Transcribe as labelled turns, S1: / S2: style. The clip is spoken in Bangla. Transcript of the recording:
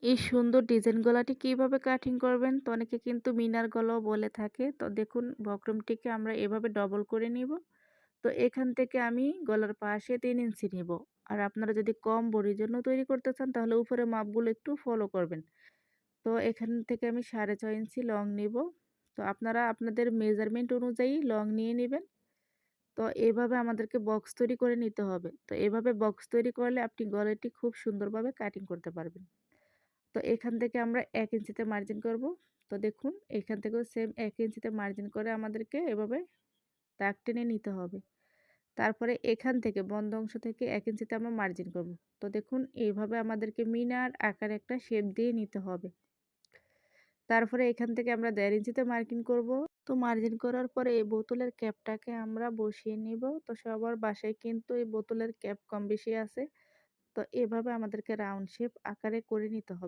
S1: এই সুন্দর ডিজাইন গলাটি কিভাবে কাটিং করবেন? তো অনেকে কিন্তু মিনার গলাও বলে থাকে। তো দেখুন বক্রমটিকে আমরা এভাবে ডবল করে নিব। তো এখান থেকে আমি গলার পাশে ৩ ইঞ্চি নিব। আর আপনারা যদি কম বডির জন্য তৈরি করতে চান তাহলে উপরে মাপগুলো একটু ফলো করবেন। তো এখান থেকে আমি ৬.৫ ইঞ্চি লং নিব। তো আপনারা আপনাদের মেজারমেন্ট অনুযায়ী লং নিয়ে নিবেন। তো এভাবে আমাদেরকে বক্স তৈরি করে নিতে হবে। তো এভাবে বক্স তৈরি করলে আপনি গলাটি খুব সুন্দরভাবে কাটিং করতে পারবেন। তো এখান থেকে আমরা ১ ইঞ্চিতে মার্জিন করব। তো দেখুন এখান থেকেও সেম ১ ইঞ্চিতে মার্জিন করে আমাদেরকে এভাবে দাগ টেনে নিতে হবে। তারপরে এখান থেকে বন্ধ অংশ থেকে ১ ইঞ্চিতে আমরা মার্জিন করব। তো দেখুন এইভাবে আমাদেরকে মিনার আকারে একটা শেপ দিয়ে নিতে হবে। তারপরে এখান থেকে আমরা ১.৫ ইঞ্চিতে মার্কিং করব। তো মার্জিন করার পরে এই বোতলের ক্যাপটাকে আমরা বসিয়ে নিব। তো সবার বাসায় কিন্তু এই বোতলের ক্যাপ কম বেশি আছে। তো এভাবে আমাদেরকে রাউন্ড শেপ আকারে করে নিতে হবে।